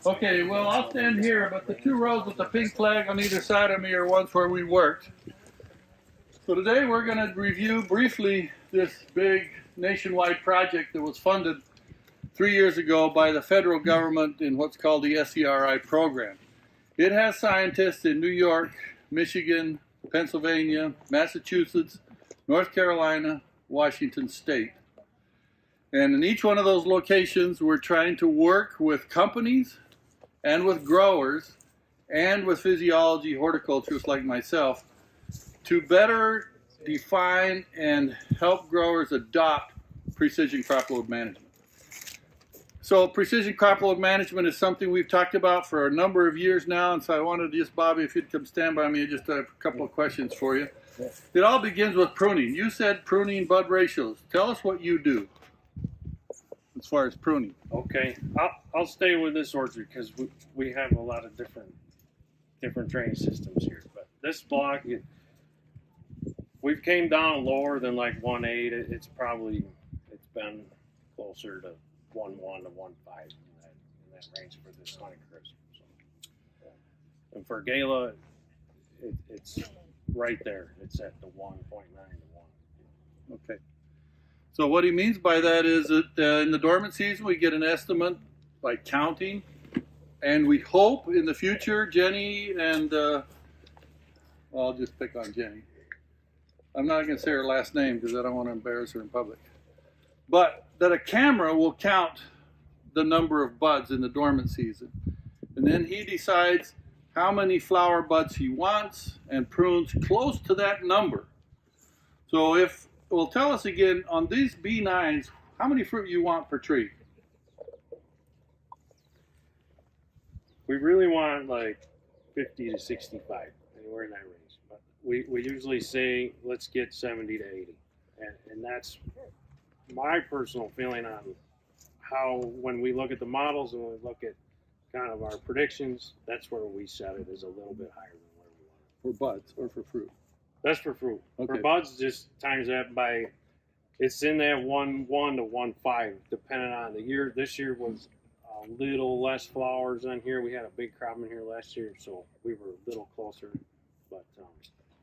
Okay, well, I'll stand here, but the two rows with the pink flag on either side of me are ones where we worked. So today we're going to review briefly this big nationwide project that was funded 3 years ago by the federal government in what's called the SERI program. It has scientists in New York, Michigan, Pennsylvania, Massachusetts, North Carolina, Washington State. And in each one of those locations, we're trying to work with companies and with growers and with physiology horticulturists like myself to better define and help growers adopt precision crop load management. So precision crop load management is something we've talked about for a number of years now, and so I wanted to just, Bobby, if you'd come stand by me, I just have a couple of questions for you. It all begins with pruning. You said pruning bud ratios. Tell us what you do as far as pruning. Okay, I'll stay with this orchard because we have a lot of different drainage systems here. But this block, we've came down lower than like 1.8. It's been closer to 1.1 to 1.5 in that range for this Honeycrisp. So, and for Gala, it's right there. It's at the 1.9 to 1. Okay. So what he means by that is that in the dormant season, we get an estimate by counting, and we hope in the future, Jenny and, well, I'll just pick on Jenny. I'm not going to say her last name because I don't want to embarrass her in public. But that a camera will count the number of buds in the dormant season. And then he decides how many flower buds he wants and prunes close to that number. So well, tell us again, on these B9s, how many fruit you want per tree? We really want like 50 to 65, anywhere in that range. But we usually say, let's get 70 to 80. And that's my personal feeling on how, when we look at the models and we look at kind of our predictions, that's where we set it as a little bit higher than where we want it. For buds or for fruit? That's for fruit. Okay. For buds, just times that by, it's in that 1.1 to 1.5, depending on the year. This year was a little less flowers on here. We had a big crop in here last year, so we were a little closer. But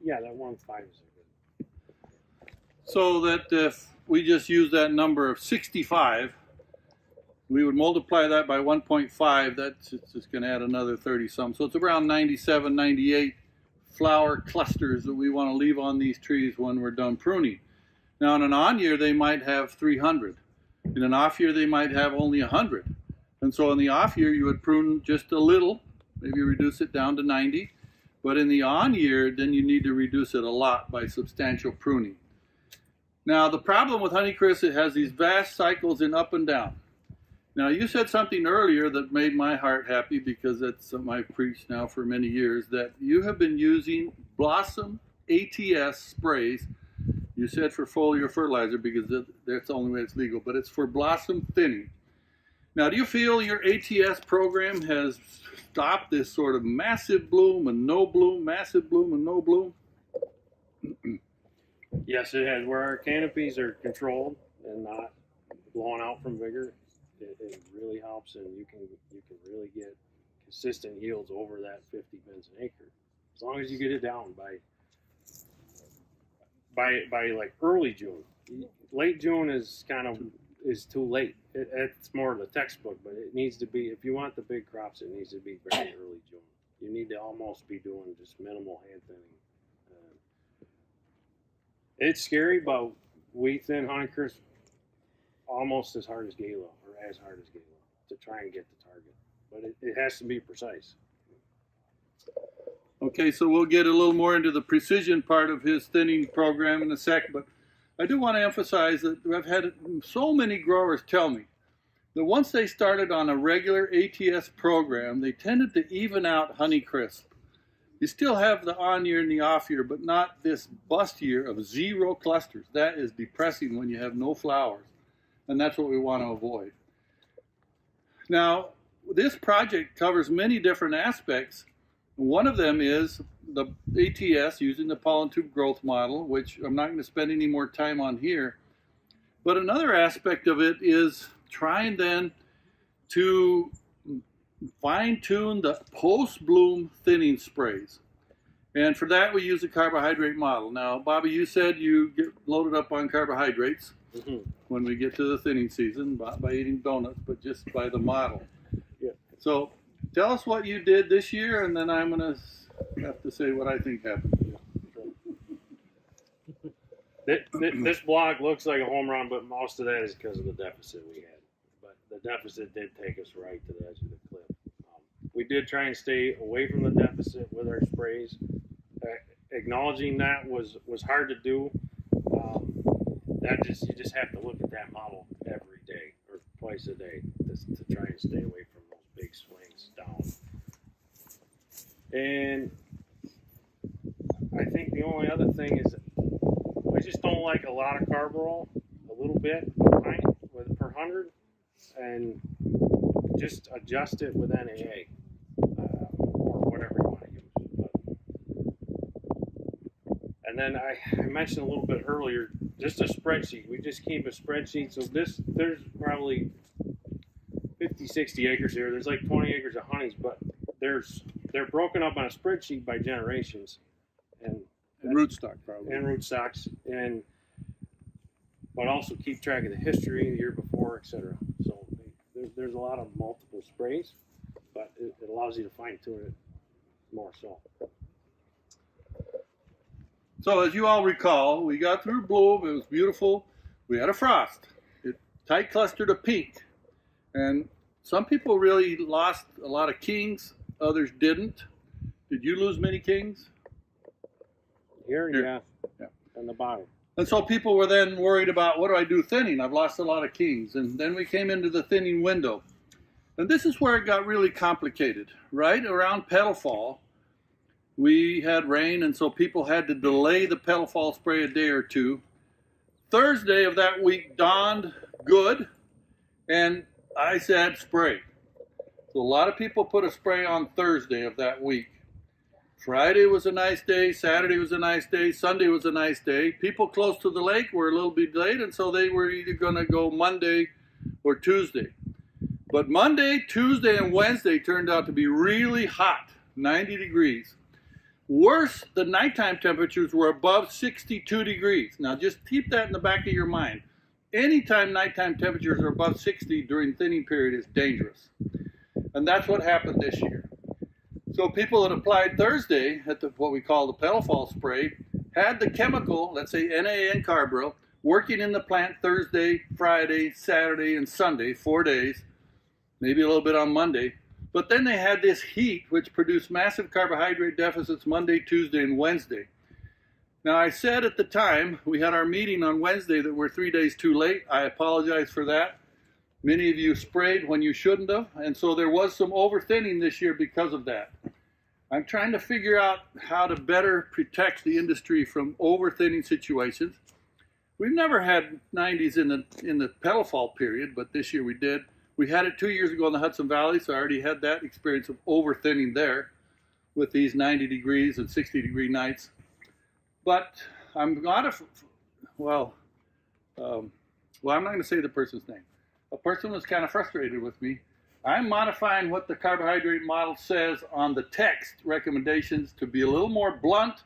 yeah, that 1.5 is a good. So that if we just use that number of 65, we would multiply that by 1.5. That's just going to add another 30 some. So it's around 97, 98 flower clusters that we want to leave on these trees when we're done pruning. Now in an on year they might have 300. In an off year they might have only 100. And so in the off year you would prune just a little, maybe reduce it down to 90. But in the on year then you need to reduce it a lot by substantial pruning. Now the problem with Honeycrisp, it has these vast cycles in up and down. Now you said something earlier that made my heart happy because that's something I've preached now for many years, that you have been using Blossom ATS sprays. You said for foliar fertilizer because that's the only way it's legal, but it's for blossom thinning. Now do you feel your ATS program has stopped this sort of massive bloom and no bloom, massive bloom and no bloom? Yes, it has. Where our canopies are controlled and not blown out from vigor, it really helps, and you can really get consistent yields over that 50 bins an acre, as long as you get it down by like early June. Late June is too late. It's more of the textbook, but it needs to be, if you want the big crops, it needs to be very early June. You need to almost be doing just minimal hand thinning. It's scary, but we thin Honeycrisp almost as hard as Gala, or as hard as Gala, to try and get the target. But it has to be precise. Okay, so we'll get a little more into the precision part of his thinning program in a sec, but I do want to emphasize that I've had so many growers tell me that once they started on a regular ATS program, they tended to even out Honeycrisp. You still have the on year and the off year, but not this bust year of 0 clusters. That is depressing when you have no flowers, and that's what we want to avoid. Now, this project covers many different aspects. One of them is the ATS using the pollen tube growth model, which I'm not going to spend any more time on here. But another aspect of it is trying then to fine-tune the post-bloom thinning sprays. And for that, we use a carbohydrate model. Now, Bobby, you said you get loaded up on carbohydrates when we get to the thinning season, not by eating donuts, but just by the model. Yeah. So tell us what you did this year, and then I'm going to have to say what I think happened. This block looks like a home run, but most of that is because of the deficit we had. But the deficit did take us right to the edge of the cliff. We did try and stay away from the deficit with our sprays. Acknowledging that was hard to do. You just have to look at that model every day or twice a day to try and stay away from those big swings down. And I think the only other thing is I just don't like a lot of carb roll, a little bit per 100, and just adjust it with NAA. Or whatever you want to use. And then I mentioned a little bit earlier, just a spreadsheet. We just keep a spreadsheet. So there's probably 50, 60 acres here. There's like 20 acres of honeys, but they're broken up on a spreadsheet by generations. And rootstock probably. And rootstocks. But also keep track of the history, the year before, etc. So there's a lot of multiple sprays, but it allows you to fine tune it more so. So as you all recall, we got through bloom. It was beautiful. We had a frost. It tight clustered a peak. And some people really lost a lot of kings. Others didn't. Did you lose many kings? Here. Yeah. On the bottom. And so people were then worried about, what do I do thinning? I've lost a lot of kings. And then we came into the thinning window. And this is where it got really complicated. Right around petal fall, we had rain, and so people had to delay the petal fall spray a day or two. Thursday of that week dawned good, and I said spray. So a lot of people put a spray on Thursday of that week. Friday was a nice day, Saturday was a nice day, Sunday was a nice day. People close to the lake were a little bit late, and so they were either going to go Monday or Tuesday. But Monday, Tuesday, and Wednesday turned out to be really hot, 90 degrees. Worse, the nighttime temperatures were above 62 degrees. Now just keep that in the back of your mind. Anytime nighttime temperatures are above 60 during thinning period is dangerous. And that's what happened this year. So people that applied Thursday at what we call the petal fall spray had the chemical, let's say NA and carbaryl, working in the plant Thursday, Friday, Saturday, and Sunday, 4 days, maybe a little bit on Monday. But then they had this heat, which produced massive carbohydrate deficits Monday, Tuesday, and Wednesday. Now, I said at the time, we had our meeting on Wednesday that we're 3 days too late. I apologize for that. Many of you sprayed when you shouldn't have, and so there was some over-thinning this year because of that. I'm trying to figure out how to better protect the industry from over-thinning situations. We've never had 90s in the petal fall period, but this year we did. We had it 2 years ago in the Hudson Valley, so I already had that experience of over-thinning there with these 90 degrees and 60 degree nights. But I'm not I'm not going to say the person's name. A person was kind of frustrated with me. I'm modifying what the carbohydrate model says on the text recommendations to be a little more blunt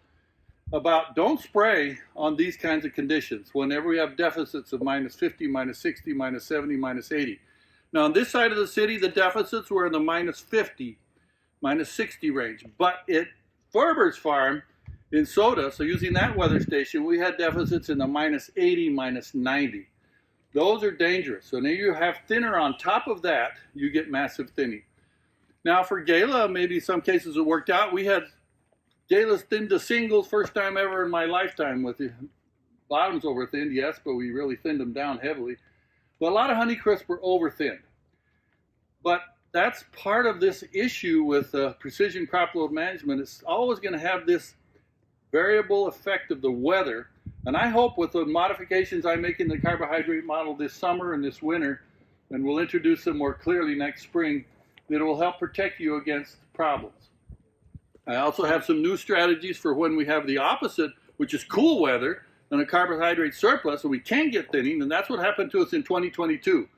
about don't spray on these kinds of conditions whenever we have deficits of minus 50, minus 60, minus 70, minus 80. Now, on this side of the city, the deficits were in the minus 50, minus 60 range. But at Ferber's farm in Soda, so using that weather station, we had deficits in the minus 80, minus 90. Those are dangerous. So now you have thinner on top of that, you get massive thinning. Now, for Gala, maybe some cases it worked out. We had Gala's thinned to singles, first time ever in my lifetime with the bottoms over thinned, yes, but we really thinned them down heavily. But a lot of Honeycrisp were over-thinned. But that's part of this issue with precision crop load management. It's always going to have this variable effect of the weather. And I hope with the modifications I make in the carbohydrate model this summer and this winter, and we'll introduce them more clearly next spring, that it will help protect you against problems. I also have some new strategies for when we have the opposite, which is cool weather, and a carbohydrate surplus, so we can get thinning, and that's what happened to us in 2022.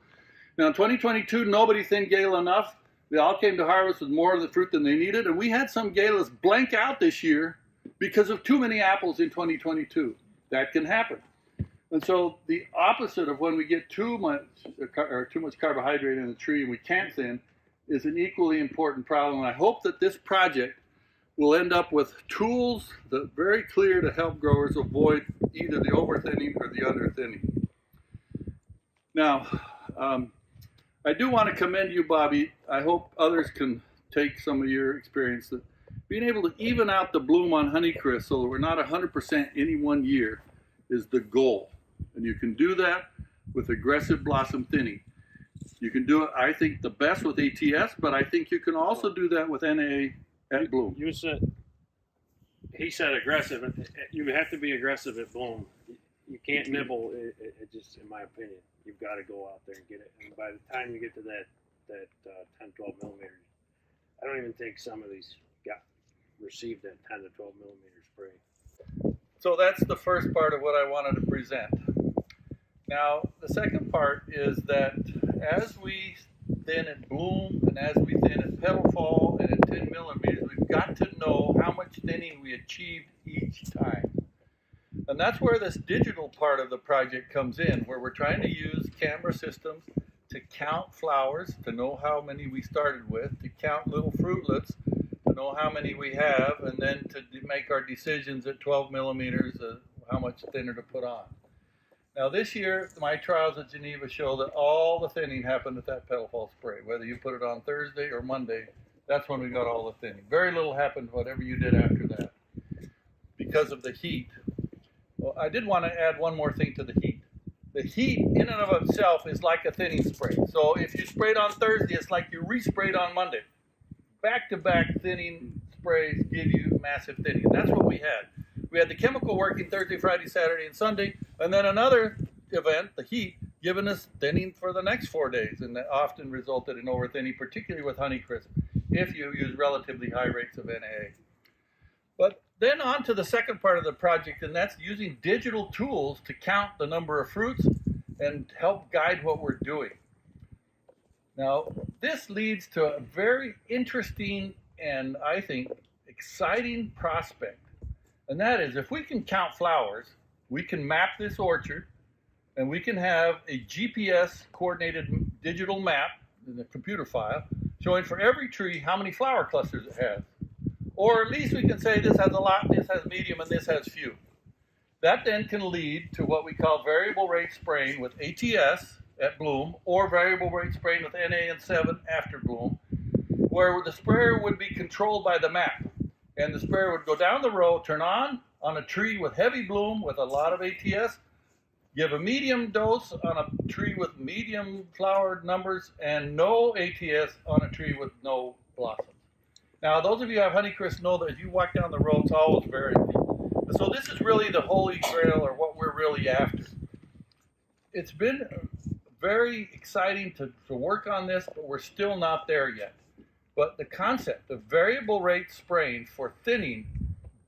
Now, in 2022, nobody thinned Gala enough. They all came to harvest with more of the fruit than they needed, and we had some galas blank out this year because of too many apples in 2022. That can happen. And so the opposite of when we get too much carbohydrate in the tree and we can't thin is an equally important problem. And I hope that this project will end up with tools that are very clear to help growers avoid either the over-thinning or the under-thinning. Now, I do want to commend you, Bobby. I hope others can take some of your experience that being able to even out the bloom on Honeycrisp so that we're not 100% any one year is the goal. And you can do that with aggressive blossom thinning. You can do it, I think, the best with ATS, but I think you can also do that with NA at bloom. He said aggressive. You have to be aggressive at bloom. You can't nibble. It just, in my opinion, you've got to go out there and get it. And by the time you get to that 10, 12 millimeters, I don't even think some of these received that 10 to 12 millimeter spray. So that's the first part of what I wanted to present. Now, the second part is that as we thin at bloom and as we thin at petal fall and at 10 millimeters, we've got to know how much thinning we achieved each time. And that's where this digital part of the project comes in, where we're trying to use camera systems to count flowers, to know how many we started with, to count little fruitlets, to know how many we have, and then to make our decisions at 12 millimeters of how much thinner to put on. Now this year, my trials at Geneva show that all the thinning happened at that petal fall spray. Whether you put it on Thursday or Monday, that's when we got all the thinning. Very little happened whatever you did after that because of the heat. Well, I did want to add one more thing to the heat. The heat in and of itself is like a thinning spray. So if you sprayed on Thursday, it's like you resprayed on Monday. Back-to-back thinning sprays give you massive thinning. That's what we had. We had the chemical working Thursday, Friday, Saturday, and Sunday, and then another event, the heat, giving us thinning for the next 4 days, and that often resulted in over-thinning, particularly with Honeycrisp, if you use relatively high rates of NA. But then on to the second part of the project, and that's using digital tools to count the number of fruits and help guide what we're doing. Now, this leads to a very interesting and, I think, exciting prospect. And that is, if we can count flowers, we can map this orchard, and we can have a GPS-coordinated digital map in a computer file showing for every tree how many flower clusters it has. Or at least we can say this has a lot, this has medium, and this has few. That then can lead to what we call variable rate spraying with ATS at bloom, or variable rate spraying with NA and 7 after bloom, where the sprayer would be controlled by the map. And the sprayer would go down the row, turn on a tree with heavy bloom with a lot of ATS, give a medium dose on a tree with medium flowered numbers, and no ATS on a tree with no blossoms. Now, those of you who have Honeycrisp know that as you walk down the row, it's always very deep. So this is really the holy grail, or what we're really after. It's been very exciting to work on this, but we're still not there yet. But the concept of variable rate spraying for thinning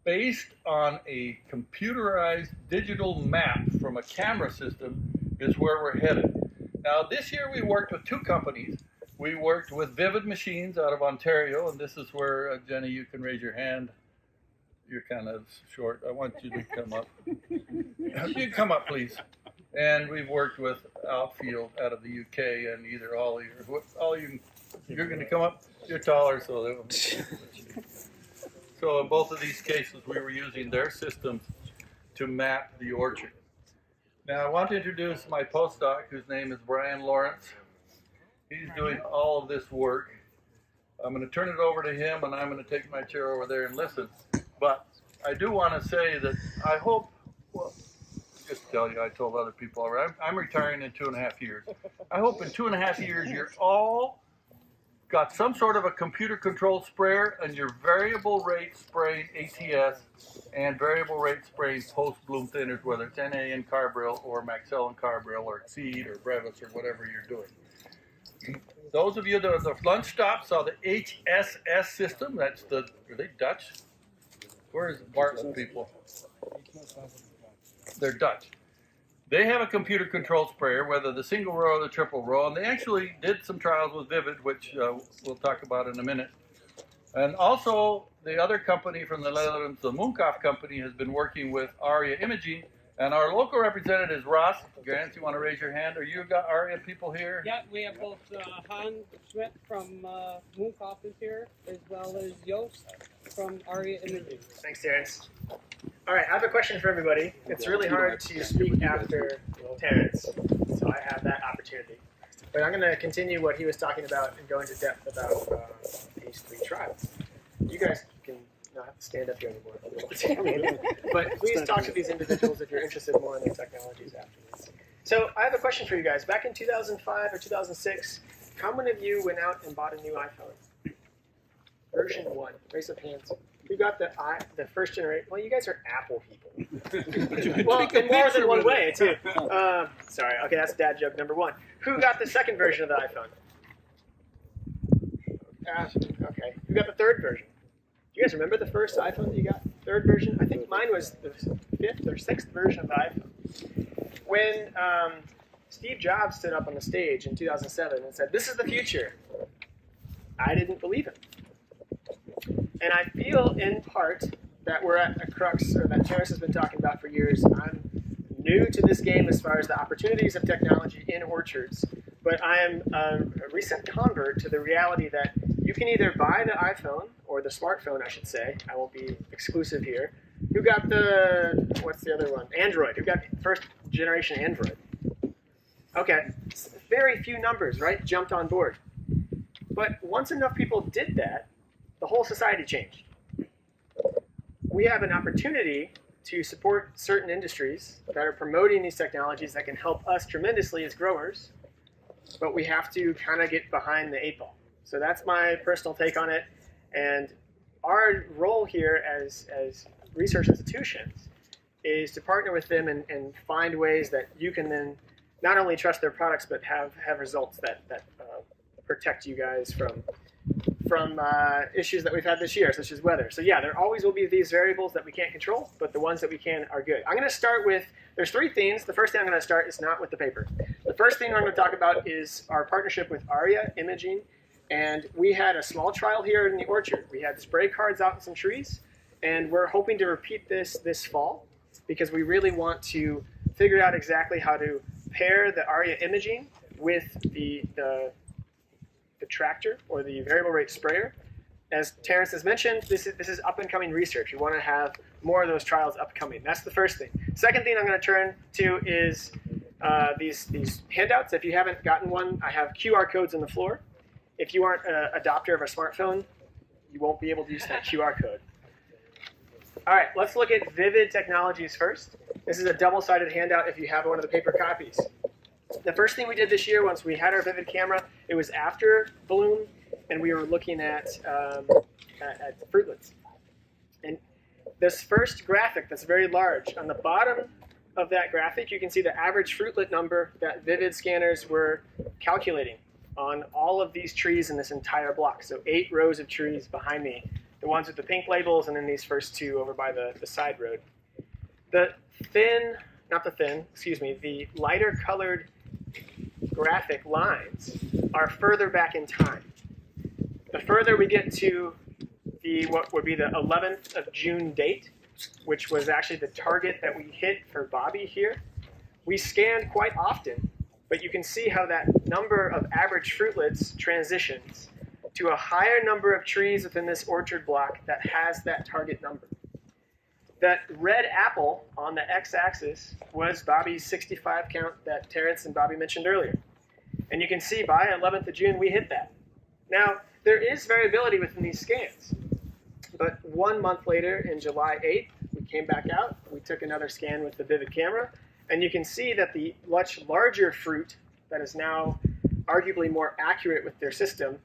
based on a computerized digital map from a camera system is where we're headed. Now, this year we worked with two companies. We worked with Vivid Machines out of Ontario, and this is where, Jenny, you can raise your hand. You're kind of short. I want you to come up. You come up, please. And we've worked with Outfield out of the UK, and either Ollie or you're going to come up. You're taller, so in both of these cases, we were using their systems to map the orchard. Now, I want to introduce my postdoc, whose name is Brian Lawrence. He's doing all of this work. I'm going to turn it over to him, and I'm going to take my chair over there and listen. But I do want to say that I hope, well, just tell you, I told other people already, I'm retiring in 2.5 years. I hope in 2.5 years you're all got some sort of a computer-controlled sprayer, and your variable rate spraying ATS and variable rate spraying post-bloom thinners, whether it's NA and Carbril or Maxell and Carbril or Exceed or Brevis or whatever you're doing. Those of you that are the lunch stop saw the HSS system. That's the, are they Dutch? Where is Bartlett people? They're Dutch. They have a computer control sprayer, whether the single row or the triple row, and they actually did some trials with Vivid, which we'll talk about in a minute. And also, the other company from the Netherlands, the Munkoff company, has been working with ARIA Imaging. And our local representative is Ross. Grant, you want to raise your hand? Are you got ARIA people here? Yeah, we have both Han Schmidt from Munkoff is here, as well as Joost from ARIA Imaging. Thanks, Terence. All right, I have a question for everybody. It's really hard to speak after Terence, so I have that opportunity. But I'm going to continue what he was talking about and go into depth about these 3 trials. You guys can not have to stand up here anymore. But please talk to these individuals if you're interested more in their technologies afterwards. So I have a question for you guys. Back in 2005 or 2006, how many of you went out and bought a new iPhone? Version 1. Raise up hands. Who got the first generation? Well, you guys are Apple people. Well, in more than one way, too. Sorry. Okay, that's dad joke number 1. Who got the second version of the iPhone? Okay. Who got the third version? Do you guys remember the first iPhone that you got? Third version? I think mine was the 5th or 6th version of the iPhone. When Steve Jobs stood up on the stage in 2007 and said, "This is the future," I didn't believe him. And I feel, in part, that we're at a crux, or that Terence has been talking about for years. I'm new to this game as far as the opportunities of technology in orchards, but I am a recent convert to the reality that you can either buy the iPhone, or the smartphone, I should say. I won't be exclusive here. Who got the, what's the other one? Android. Who got first generation Android? Okay, very few numbers, right, jumped on board. But once enough people did that, the whole society changed. We have an opportunity to support certain industries that are promoting these technologies that can help us tremendously as growers, but we have to kind of get behind the 8 ball. So that's my personal take on it. And our role here as research institutions is to partner with them and find ways that you can then not only trust their products, but have results that protect you guys from issues that we've had this year, such as weather. So yeah, there always will be these variables that we can't control, but the ones that we can are good. I'm going to start with, there's 3 themes. The first thing I'm going to start is not with the paper. The first thing I'm going to talk about is our partnership with ARIA Imaging. And we had a small trial here in the orchard. We had spray cards out in some trees, and we're hoping to repeat this fall because we really want to figure out exactly how to pair the ARIA Imaging with the tractor or the variable rate sprayer. As Terence has mentioned, this is up-and-coming research. We want to have more of those trials upcoming. That's the first thing. Second thing I'm going to turn to is these handouts. If you haven't gotten one, I have QR codes on the floor. If you aren't an adopter of a smartphone, you won't be able to use that QR code. All right, let's look at Vivid Technologies first. This is a double-sided handout if you have one of the paper copies. The first thing we did this year, once we had our Vivid camera, it was after Bloom, and we were looking at fruitlets. And this first graphic that's very large, on the bottom of that graphic, you can see the average fruitlet number that Vivid scanners were calculating on all of these trees in this entire block. So 8 rows of trees behind me, the ones with the pink labels, and then these first 2 over by the side road. The lighter colored graphic lines are further back in time. The further we get to what would be the 11th of June date, which was actually the target that we hit for Bobby here, we scanned quite often. But you can see how that number of average fruitlets transitions to a higher number of trees within this orchard block that has that target number. That red apple on the x-axis was Bobby's 65 count that Terence and Bobby mentioned earlier. And you can see by 11th of June, we hit that. Now, there is variability within these scans. But 1 month later, in July 8th, we came back out. We took another scan with the Vivid camera. And you can see that the much larger fruit that is now arguably more accurate with their system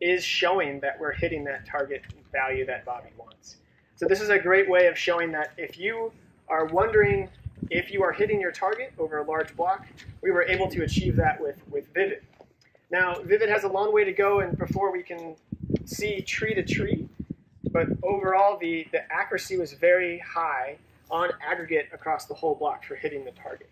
is showing that we're hitting that target value that Bobby wants. So this is a great way of showing that if you are wondering if you are hitting your target over a large block, we were able to achieve that with Vivid. Now, Vivid has a long way to go and before we can see tree to tree, but overall the accuracy was very high on aggregate across the whole block for hitting the target.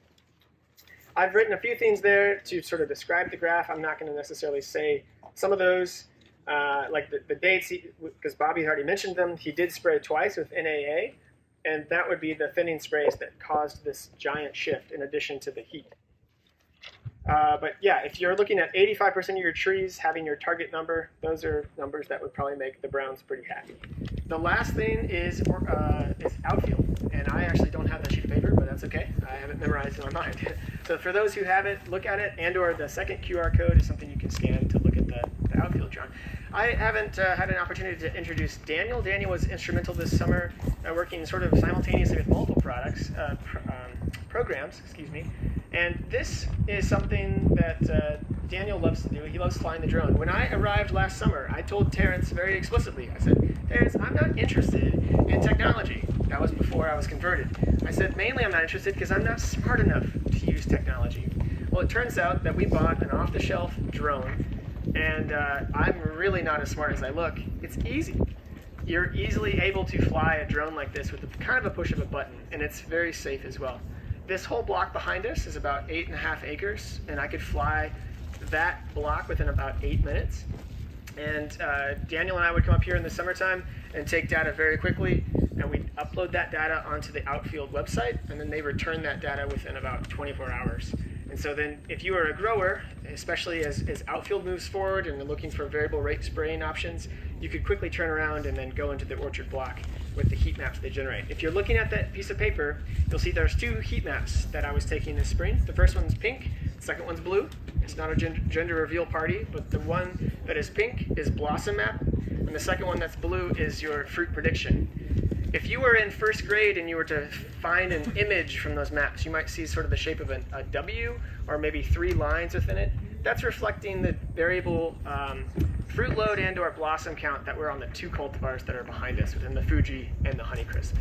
I've written a few things there to sort of describe the graph. I'm not going to necessarily say some of those, like the dates, because Bobby already mentioned them. He did spray twice with NAA, and that would be the thinning sprays that caused this giant shift in addition to the heat. But yeah, if you're looking at 85% of your trees having your target number, those are numbers that would probably make the Browns pretty happy. The last thing is outfield, and I actually don't have that sheet of paper, but that's okay. I have it memorized in my mind. So for those who have it, look at it, and/or the second QR code is something you can scan to look at the outfield drawing. I haven't had an opportunity to introduce Daniel. Daniel was instrumental this summer, working sort of simultaneously with multiple programs, excuse me. And this is something that Daniel loves to do. He loves flying the drone. When I arrived last summer, I told Terence very explicitly, I said, Terence, I'm not interested in technology. That was before I was converted. I said, mainly I'm not interested because I'm not smart enough to use technology. Well, it turns out that we bought an off-the-shelf drone, and I'm really not as smart as I look. It's easy. You're easily able to fly a drone like this with kind of a push of a button, and it's very safe as well. This whole block behind us is about 8.5 acres, and I could fly that block within about 8 minutes. And Daniel and I would come up here in the summertime and take data very quickly, and we'd upload that data onto the Outfield website, and then they return that data within about 24 hours. And so then if you are a grower, especially as Outfield moves forward and they're looking for variable rate spraying options, you could quickly turn around and then go into the orchard block with the heat maps they generate. If you're looking at that piece of paper, you'll see there's 2 heat maps that I was taking this spring. The first one's pink, the second one's blue. It's not a gender reveal party, but the one that is pink is blossom map, and the second one that's blue is your fruit prediction. If you were in first grade and you were to find an image from those maps, you might see sort of the shape of a W or maybe 3 lines within it. That's reflecting the variable fruit load and or blossom count that were on the 2 cultivars that are behind us within the Fuji and the Honeycrisp.